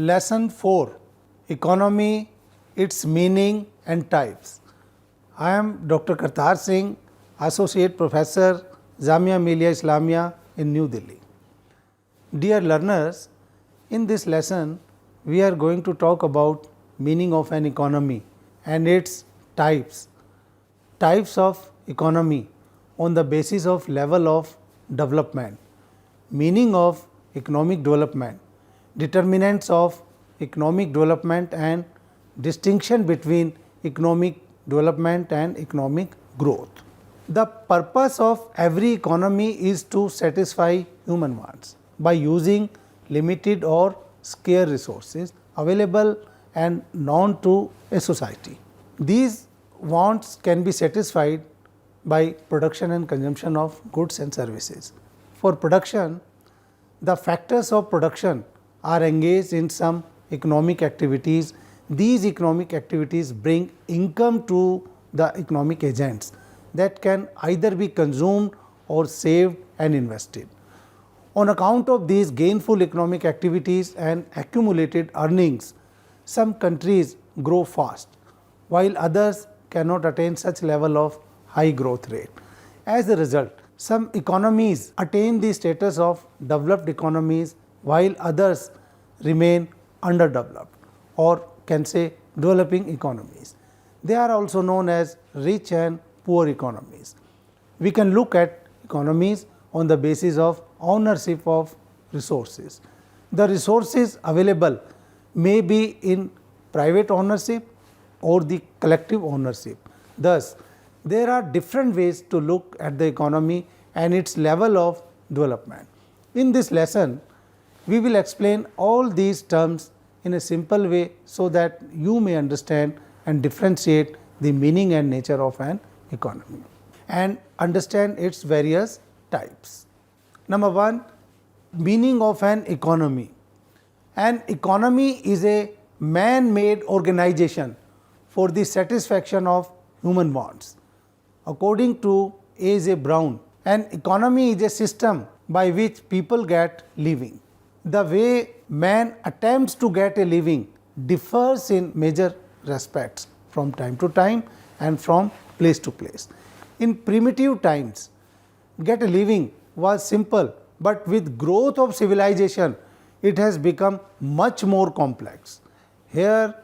Lesson 4, Economy, its meaning and types. I am Dr. Kartar Singh, Associate Professor, Jamia Millia Islamia in New Delhi. Dear learners, in this lesson we are going to talk about meaning of an economy and its types. Types of economy on the basis of level of development, meaning of economic development, determinants of economic development and distinction between economic development and economic growth. The purpose of every economy is to satisfy human wants by using limited or scarce resources available and known to a society. These wants can be satisfied by production and consumption of goods and services. For production, the factors of production are engaged in some economic activities. These economic activities bring income to the economic agents that can either be consumed or saved and invested. On account of these gainful economic activities and accumulated earnings, some countries grow fast, while others cannot attain such level of high growth rate. As a result, some economies attain the status of developed economies while others remain underdeveloped, or can say developing economies. They are also known as rich and poor economies. We can look at economies on the basis of ownership of resources. The resources available may be in private ownership or the collective ownership. Thus, there are different ways to look at the economy and its level of development. In this lesson, we will explain all these terms in a simple way so that you may understand and differentiate the meaning and nature of an economy and understand its various types. Number 1, meaning of an economy. An economy is a man-made organization for the satisfaction of human wants. According to A. Brown, an economy is a system by which people get living. The way man attempts to get a living differs in major respects from time to time and from place to place. In primitive times, get a living was simple, but with growth of civilization, it has become much more complex. Here,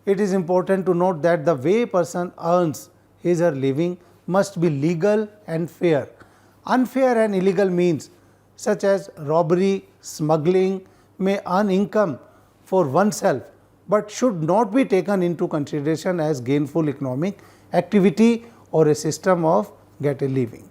it is important to note that the way a person earns his or her living must be legal and fair. Unfair and illegal means such as robbery, smuggling may earn income for oneself, but should not be taken into consideration as gainful economic activity or a system of get a living.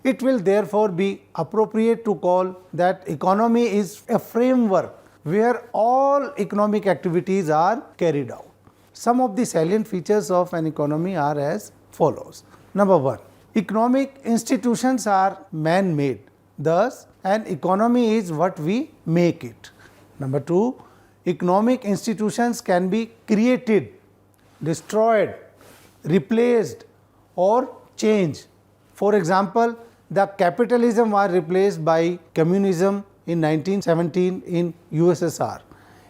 It will therefore be appropriate to call that economy is a framework where all economic activities are carried out. Some of the salient features of an economy are as follows. Number 1, economic institutions are man-made. Thus, an economy is what we make it. Number 2, economic institutions can be created, destroyed, replaced or changed. For example, the capitalism was replaced by communism in 1917 in USSR,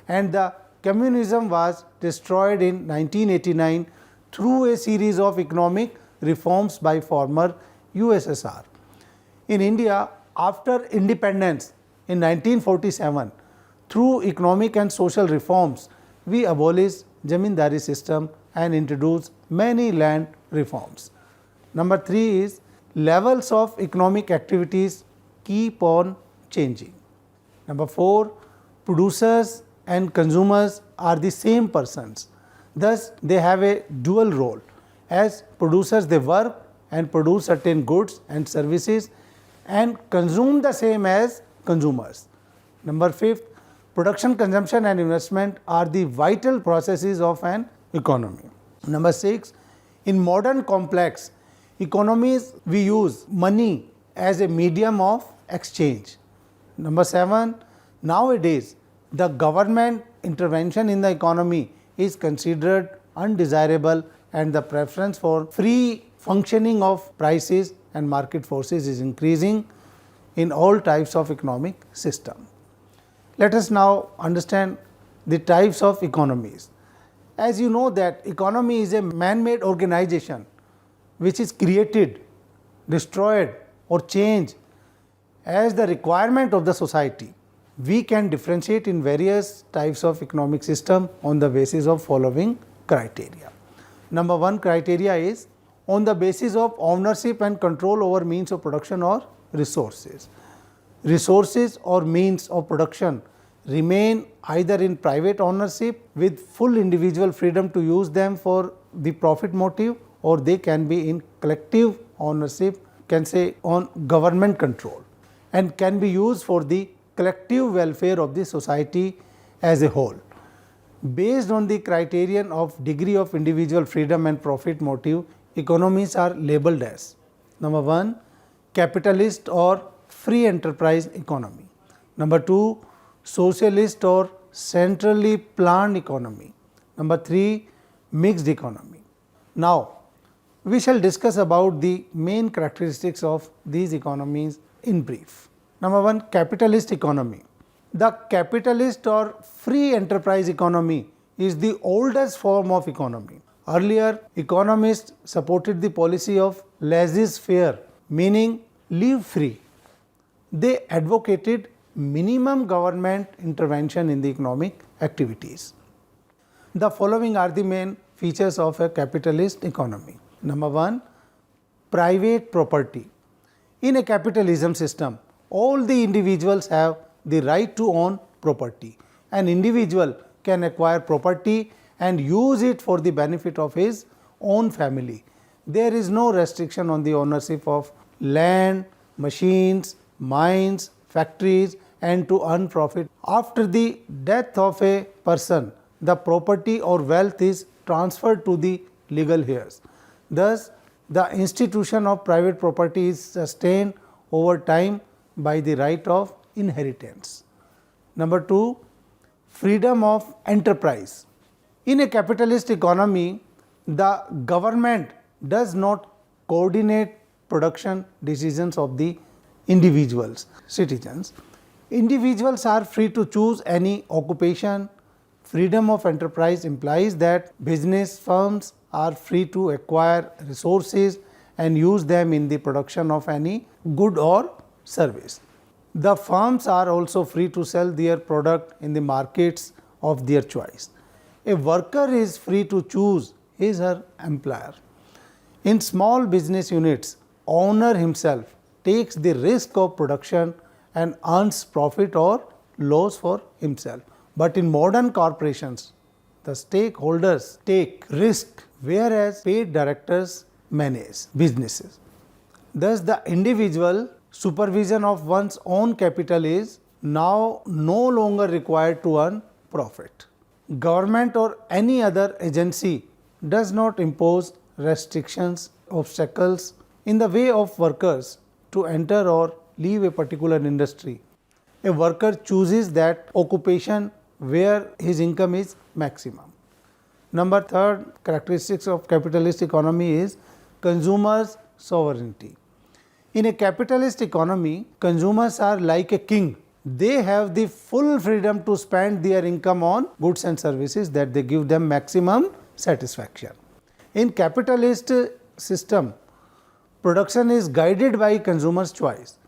and the communism was destroyed in 1989 through a series of economic reforms by former USSR. In India, after independence in 1947, through economic and social reforms, we abolished Zamindari system and introduced many land reforms. Number 3 is levels of economic activities keep on changing. Number 4, producers and consumers are the same persons. Thus, they have a dual role. As producers, they work and produce certain goods and services and consume the same as consumers. Number 5, production, consumption and investment are the vital processes of an economy. Number 6, in modern complex economies, we use money as a medium of exchange. Number 7, nowadays the government intervention in the economy is considered undesirable and the preference for free functioning of prices and market forces is increasing in all types of economic system. Let us now understand the types of economies. As you know that economy is a man-made organization which is created, destroyed or changed as the requirement of the society. We can differentiate in various types of economic system on the basis of following criteria. Number one criteria is on the basis of ownership and control over means of production or resources. Resources or means of production remain either in private ownership with full individual freedom to use them for the profit motive, or they can be in collective ownership, can say on government control, and can be used for the collective welfare of the society as a whole. Based on the criterion of degree of individual freedom and profit motive, economies are labeled as number one, capitalist or free enterprise economy. Number two, socialist or centrally planned economy. Number three, mixed economy. Now, we shall discuss about the main characteristics of these economies in brief. Number one, capitalist economy. The capitalist or free enterprise economy is the oldest form of economy. Earlier, economists supported the policy of laissez-faire, meaning leave free. They advocated minimum government intervention in the economic activities. The following are the main features of a capitalist economy. Number one, private property. In a capitalism system, all the individuals have the right to own property. An individual can acquire property and use it for the benefit of his own family. There is no restriction on the ownership of land, machines, mines, factories, and to earn profit. After the death of a person, the property or wealth is transferred to the legal heirs. Thus, the institution of private property is sustained over time by the right of inheritance. Number two, freedom of enterprise. In a capitalist economy, the government does not coordinate production decisions of the individuals, citizens. Individuals are free to choose any occupation. Freedom of enterprise implies that business firms are free to acquire resources and use them in the production of any good or service. The firms are also free to sell their product in the markets of their choice. A worker is free to choose his or her employer. In small business units, owner himself takes the risk of production and earns profit or loss for himself. But in modern corporations, the stakeholders take risk, whereas paid directors manage businesses. Thus, the individual supervision of one's own capital is now no longer required to earn profit. Government or any other agency does not impose restrictions, obstacles in the way of workers to enter or leave a particular industry. A worker chooses that occupation where his income is maximum. Number third characteristics of capitalist economy is consumers' sovereignty. In a capitalist economy, consumers are like a king. They have the full freedom to spend their income on goods and services that they give them maximum satisfaction. In capitalist system, production is guided by consumers' choice.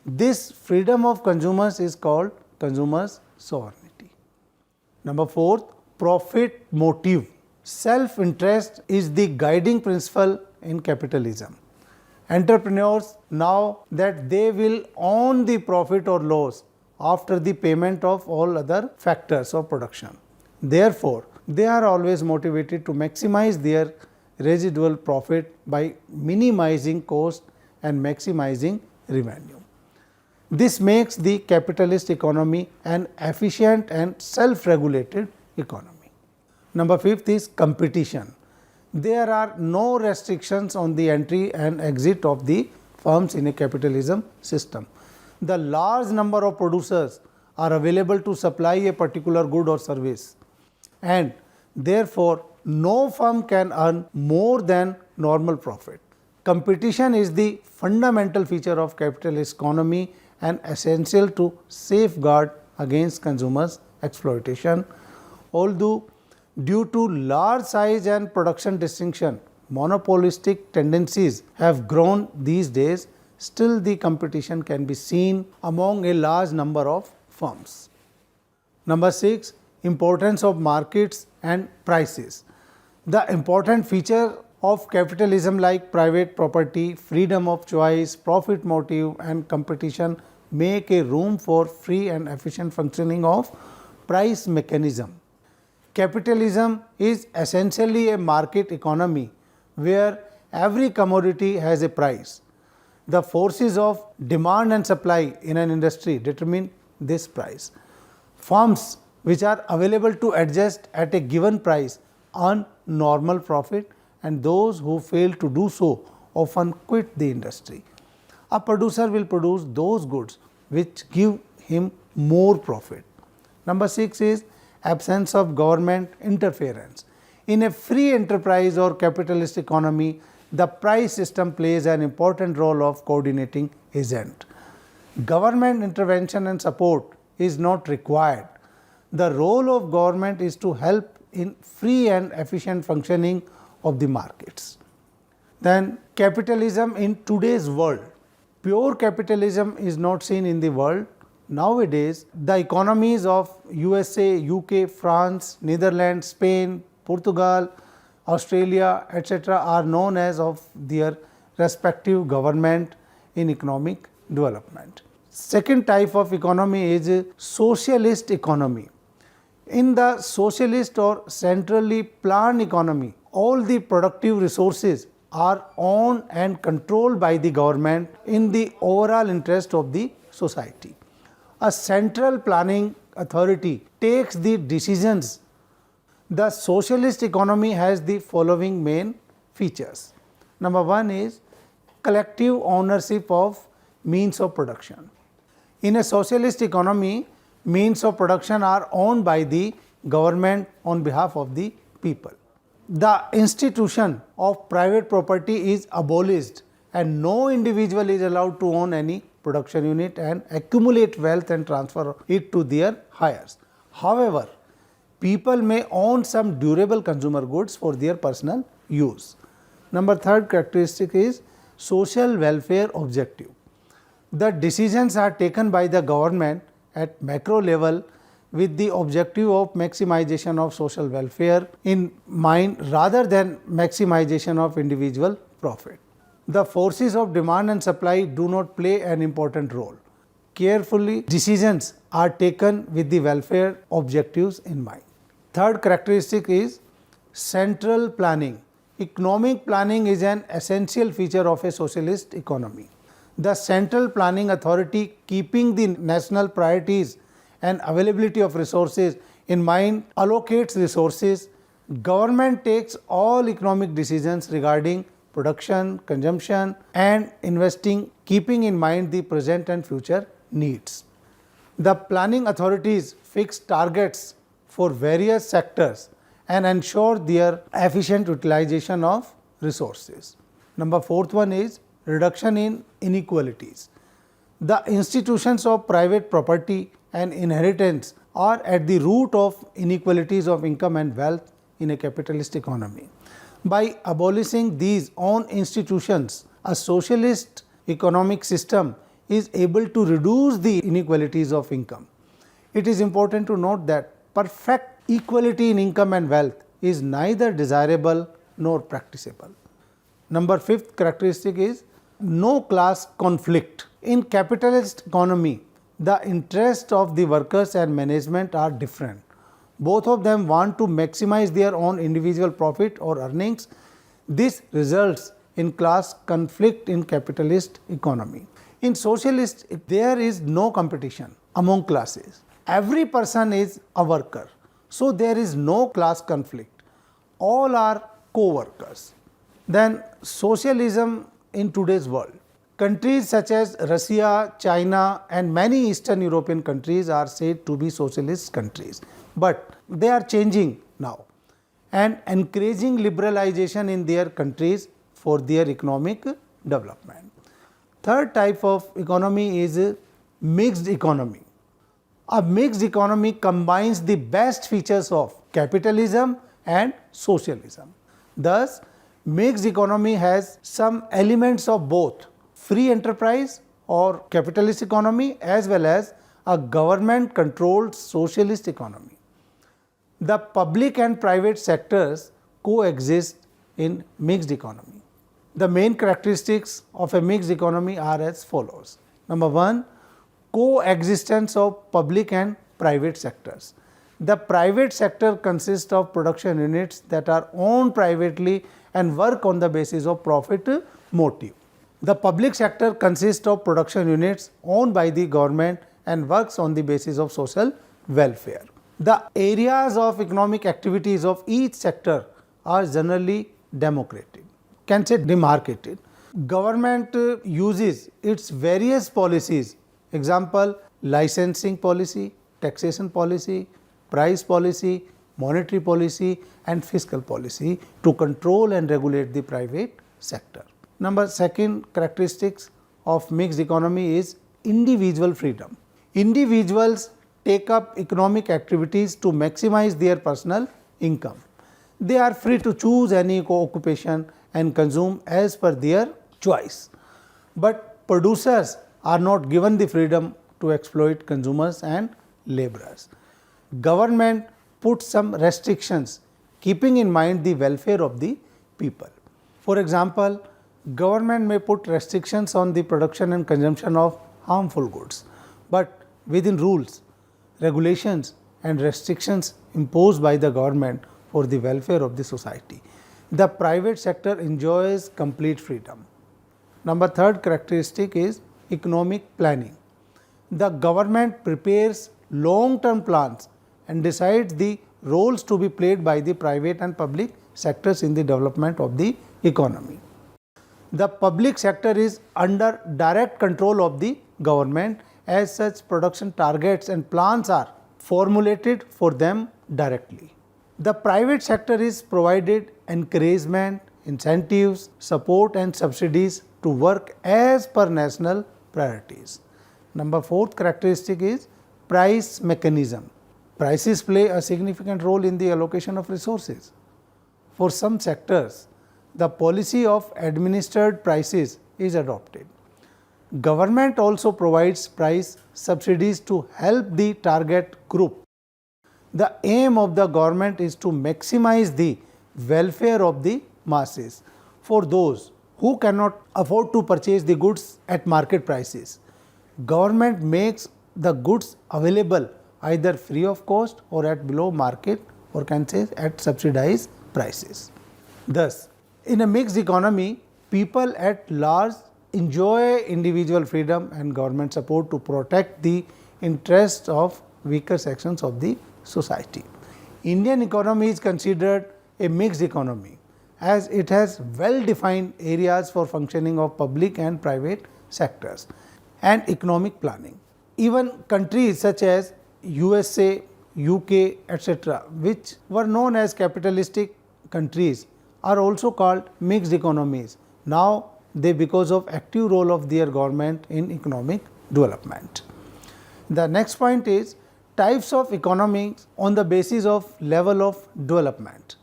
This freedom of consumers is called consumers' sovereignty. Number fourth, profit motive. Self-interest is the guiding principle in capitalism. Entrepreneurs know that they will own the profit or loss after the payment of all other factors of production. Therefore, they are always motivated to maximize their residual profit by minimizing cost and maximizing revenue. This makes the capitalist economy an efficient and self-regulated economy. Number fifth is competition. There are no restrictions on the entry and exit of the firms in a capitalism system. The large number of producers are available to supply a particular good or service, and therefore no firm can earn more than normal profit. Competition is the fundamental feature of capitalist economy and essential to safeguard against consumers' exploitation Although due to large size and production distinction, monopolistic tendencies have grown these days, still the competition can be seen among a large number of firms. Number 6, importance of markets and prices. The important feature of capitalism like private property, freedom of choice, profit motive and competition make a room for free and efficient functioning of price mechanism. Capitalism is essentially a market economy where every commodity has a price. The forces of demand and supply in an industry determine this price. Firms which are available to adjust at a given price earn normal profit, and those who fail to do so often quit the industry. A producer will produce those goods which give him more profit. Number 6 is absence of government interference. In a free enterprise or capitalist economy, the price system plays an important role of coordinating agent. Government intervention and support is not required. The role of government is to help in free and efficient functioning of the markets. Then capitalism in today's world. Pure capitalism is not seen in the world. Nowadays, the economies of USA, UK, France, Netherlands, Spain, Portugal, Australia, etc. are known as of their respective government in economic development. Second type of economy is socialist economy. In the socialist or centrally planned economy, all the productive resources are owned and controlled by the government in the overall interest of the society. A central planning authority takes the decisions. The socialist economy has the following main features. Number 1 is collective ownership of means of production. In a socialist economy, means of production are owned by the government on behalf of the people. The institution of private property is abolished, and no individual is allowed to own any production unit and accumulate wealth and transfer it to their heirs. However, people may own some durable consumer goods for their personal use. Number 3rd characteristic is social welfare objective. The decisions are taken by the government at macro level with the objective of maximization of social welfare in mind rather than maximization of individual profit. The forces of demand and supply do not play an important role. Carefully, decisions are taken with the welfare objectives in mind. Third characteristic is central planning. Economic planning is an essential feature of a socialist economy. The central planning authority, keeping the national priorities and availability of resources in mind, allocates resources. Government takes all economic decisions regarding production, consumption and investing, keeping in mind the present and future needs. The planning authorities fix targets for various sectors and ensure their efficient utilization of resources. Number 4th one is reduction in inequalities. The institutions of private property and inheritance are at the root of inequalities of income and wealth in a capitalist economy. By abolishing these own institutions, a socialist economic system is able to reduce the inequalities of income. It is important to note that perfect equality in income and wealth is neither desirable nor practicable. Number 5th characteristic is no class conflict. In capitalist economy, the interests of the workers and management are different. Both of them want to maximize their own individual profit or earnings. This results in class conflict in capitalist economy. In socialist, there is no competition among classes. Every person is a worker, so there is no class conflict. All are co-workers. Then socialism in today's world. Countries such as Russia, China and many Eastern European countries are said to be socialist countries, but they are changing now and encouraging liberalization in their countries for their economic development. Third type of economy is mixed economy. A mixed economy combines the best features of capitalism and socialism. Thus, mixed economy has some elements of both free enterprise or capitalist economy as well as a government controlled socialist economy. The public and private sectors coexist in mixed economy. The main characteristics of a mixed economy are as follows. Number 1, coexistence of public and private sectors. The private sector consists of production units that are owned privately and work on the basis of profit motive. The public sector consists of production units owned by the government and works on the basis of social welfare. The areas of economic activities of each sector are generally demarcated. Government uses its various policies, example licensing policy, taxation policy, price policy, monetary policy and fiscal policy to control and regulate the private sector. Number 2 characteristics of mixed economy is individual freedom. Individuals take up economic activities to maximize their personal income. They are free to choose any occupation and consume as per their choice. But producers are not given the freedom to exploit consumers and laborers. Government puts some restrictions keeping in mind the welfare of the people. For example, government may put restrictions on the production and consumption of harmful goods, but within rules, regulations and restrictions imposed by the government for the welfare of the society. The private sector enjoys complete freedom. Number 3 characteristic is economic planning. The government prepares long-term plans and decides the roles to be played by the private and public sectors in the development of the economy. The public sector is under direct control of the government. As such, production targets and plans are formulated for them directly. The private sector is provided encouragement, incentives, support and subsidies to work as per national priorities. Number 4 characteristic is price mechanism. Prices play a significant role in the allocation of resources. For some sectors, the policy of administered prices is adopted. Government also provides price subsidies to help the target group. The aim of the government is to maximize the welfare of the masses. For those who cannot afford to purchase the goods at market prices, government makes the goods available either free of cost or at below market or can say at subsidized prices. Thus, in a mixed economy, people at large enjoy individual freedom and government support to protect the interests of weaker sections of the society. Indian economy is considered a mixed economy as it has well-defined areas for functioning of public and private sectors and economic planning. Even countries such as USA, UK, etc., which were known as capitalistic countries, are also called mixed economies. Now, they because of active role of their government in economic development. The next point is types of economies on the basis of level of development.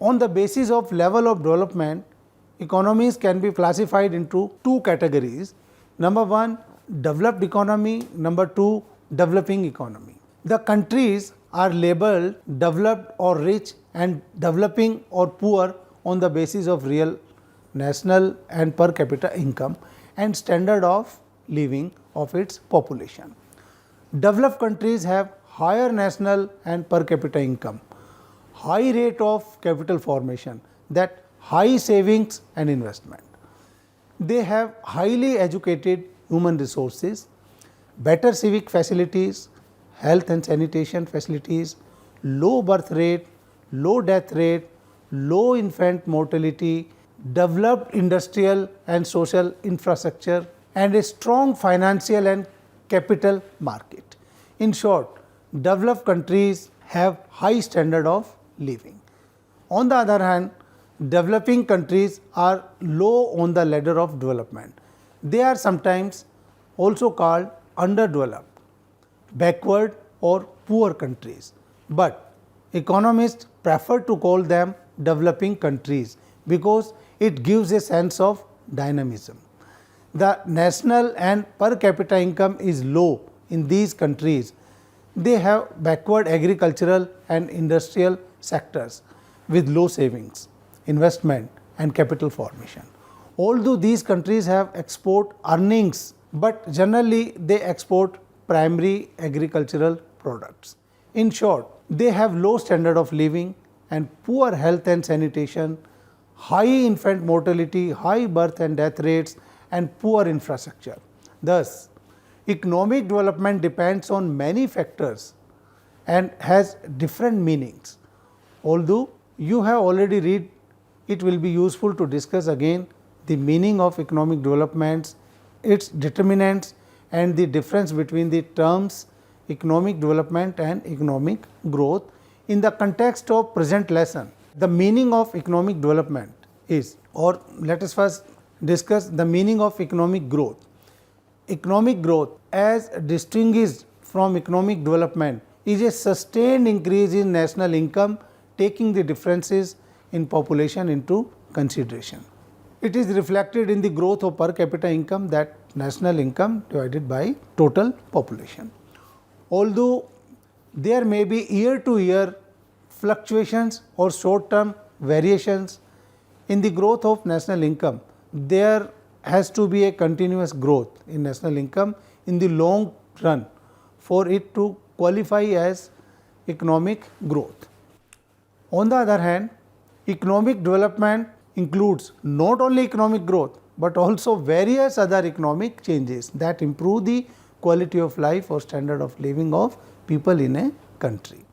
On the basis of level of development, economies can be classified into 2 categories. Number 1, developed economy. Number 2, developing economy. The countries are labeled developed or rich and developing or poor on the basis of real national and per capita income and standard of living of its population. Developed countries have higher national and per capita income, high rate of capital formation, that high savings and investment. They have highly educated human resources, better civic facilities, health and sanitation facilities, low birth rate, low death rate, low infant mortality, developed industrial and social infrastructure, and a strong financial and capital market. In short, developed countries have high standard of living. On the other hand, developing countries are low on the ladder of development. They are sometimes also called underdeveloped, backward or poor countries, but economists prefer to call them developing countries because it gives a sense of dynamism. The national and per capita income is low in these countries. They have backward agricultural and industrial sectors with low savings, investment and capital formation. Although these countries have export earnings, but generally they export primary agricultural products. In short, they have low standard of living and poor health and sanitation, high infant mortality, high birth and death rates and poor infrastructure. Thus, economic development depends on many factors and has different meanings. Although you have already read, it will be useful to discuss again the meaning of economic developments, its determinants and the difference between the terms economic development and economic growth in the context of present lesson. The meaning of economic development is, or let us first discuss the meaning of economic growth. Economic growth, as distinguished from economic development, is a sustained increase in national income taking the differences in population into consideration. It is reflected in the growth of per capita income, that national income divided by total population. Although there may be year to year fluctuations or short term variations in the growth of national income, there has to be a continuous growth in national income in the long run for it to qualify as economic growth. On the other hand, economic development includes not only economic growth but also various other economic changes that improve the quality of life or standard of living of people in a country.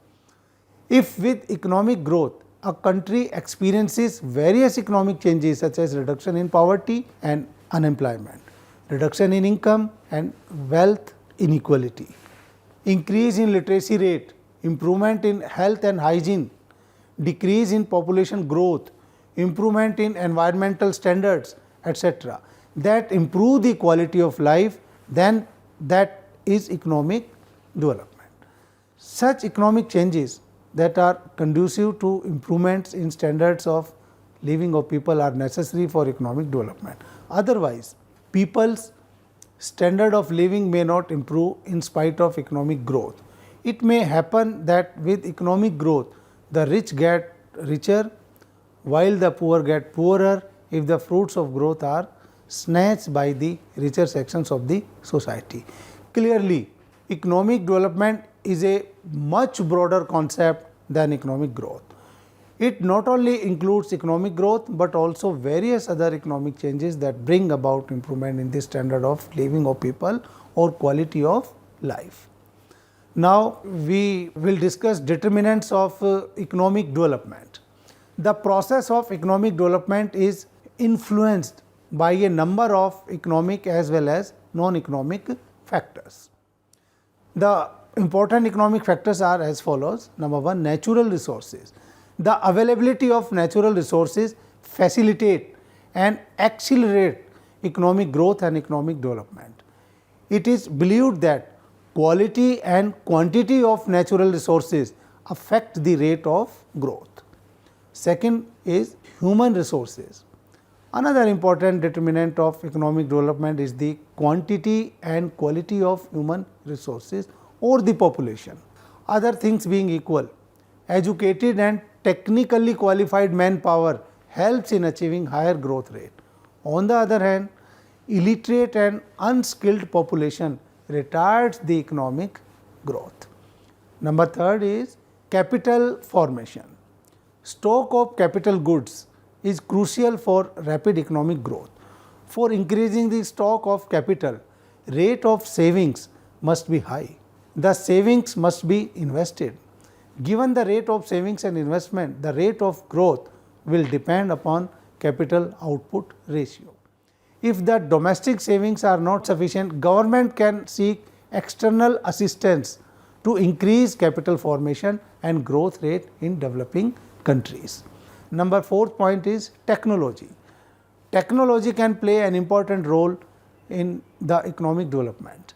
If with economic growth a country experiences various economic changes such as reduction in poverty and unemployment, reduction in income and wealth inequality, increase in literacy rate, improvement in health and hygiene, decrease in population growth, improvement in environmental standards, etc., that improve the quality of life, then that is economic development. Such economic changes that are conducive to improvements in standards of living of people are necessary for economic development. Otherwise, people's standard of living may not improve in spite of economic growth. It may happen that with economic growth, the rich get richer while the poor get poorer if the fruits of growth are snatched by the richer sections of the society. Clearly, economic development is a much broader concept than economic growth. It not only includes economic growth but also various other economic changes that bring about improvement in the standard of living of people or quality of life. Now, we will discuss determinants of economic development. The process of economic development is influenced by a number of economic as well as non-economic factors. The important economic factors are as follows. Number one, natural resources. The availability of natural resources facilitate and accelerate economic growth and economic development. It is believed that quality and quantity of natural resources affect the rate of growth. Second is human resources. Another important determinant of economic development is the quantity and quality of human resources or the population. Other things being equal, educated and technically qualified manpower helps in achieving higher growth rate. On the other hand, illiterate and unskilled population retards the economic growth. Number third is capital formation. Stock of capital goods is crucial for rapid economic growth. For increasing the stock of capital, rate of savings must be high. The savings must be invested. Given the rate of savings and investment, the rate of growth will depend upon capital output ratio. If the domestic savings are not sufficient, government can seek external assistance to increase capital formation and growth rate in developing countries. Number fourth point is technology. Technology can play an important role in the economic development.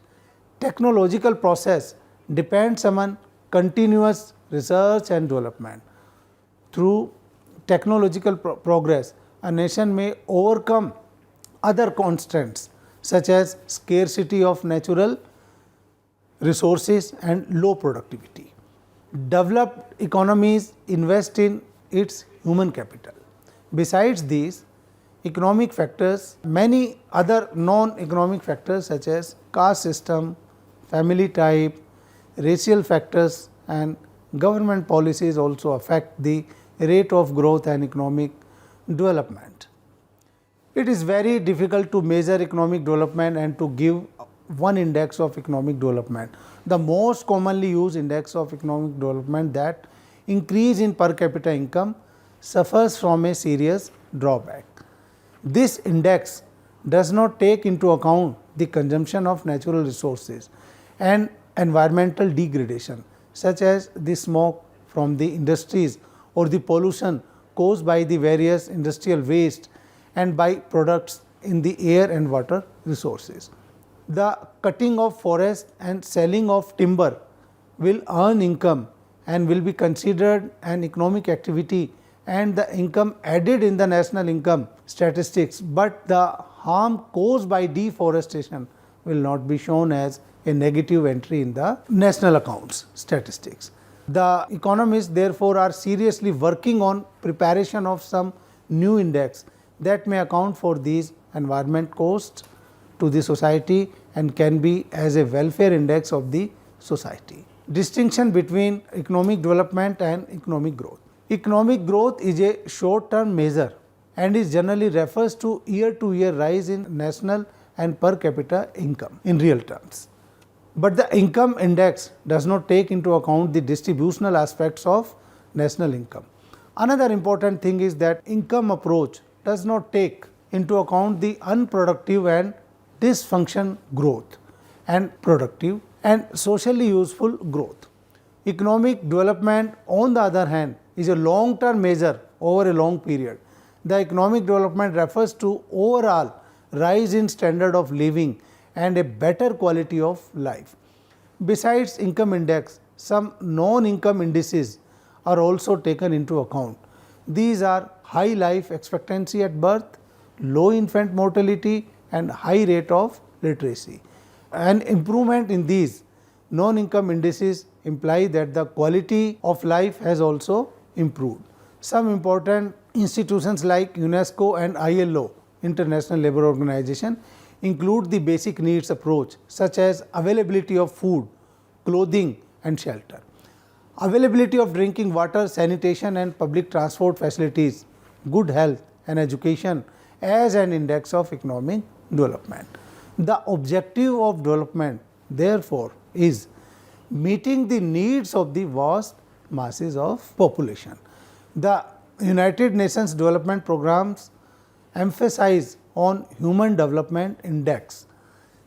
Technological process depends on continuous research and development. Through technological progress, a nation may overcome other constraints such as scarcity of natural resources and low productivity. Developed economies invest in its human capital. Besides these economic factors, many other non-economic factors such as caste system, family type, racial factors and government policies also affect the rate of growth and economic development. It is very difficult to measure economic development and to give one index of economic development. The most commonly used index of economic development, that increase in per capita income, suffers from a serious drawback. This index does not take into account the consumption of natural resources and environmental degradation such as the smoke from the industries or the pollution caused by the various industrial waste and by products in the air and water resources. The cutting of forest and selling of timber will earn income and will be considered an economic activity and the income added in the national income statistics, but the harm caused by deforestation will not be shown as a negative entry in the national accounts statistics. The economists therefore are seriously working on preparation of some new index that may account for these environment costs to the society and can be as a welfare index of the society. Distinction between economic development and economic growth. Economic growth is a short-term measure and is generally refers to year-to-year rise in national and per capita income in real terms. But the income index does not take into account the distributional aspects of national income. Another important thing is that income approach does not take into account the unproductive and dysfunction growth and productive and socially useful growth. Economic development, on the other hand, is a long-term measure over a long period. The economic development refers to overall rise in standard of living and a better quality of life. Besides income index, some non-income indices are also taken into account. These are high life expectancy at birth, low infant mortality and high rate of literacy. An improvement in these non-income indices imply that the quality of life has also improved. Some important institutions like UNESCO and ILO, International Labour Organization, include the basic needs approach such as availability of food, clothing and shelter, availability of drinking water, sanitation and public transport facilities, good health and education as an index of economic development. The objective of development therefore is meeting the needs of the vast masses of population. The United Nations development programs emphasize on human development index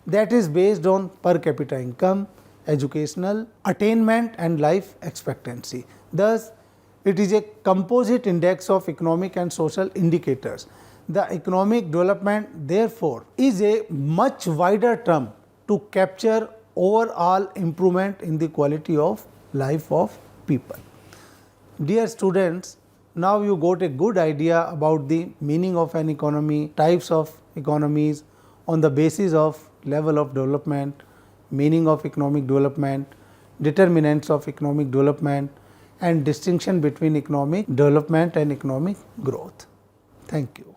that is based on per capita income, educational attainment and life expectancy. Thus, it is a composite index of economic and social indicators. The economic development therefore is a much wider term to capture overall improvement in the quality of life of people. Dear students, now you got a good idea about the meaning of an economy, types of economies on the basis of level of development, meaning of economic development, determinants of economic development and distinction between economic development and economic growth. Thank you.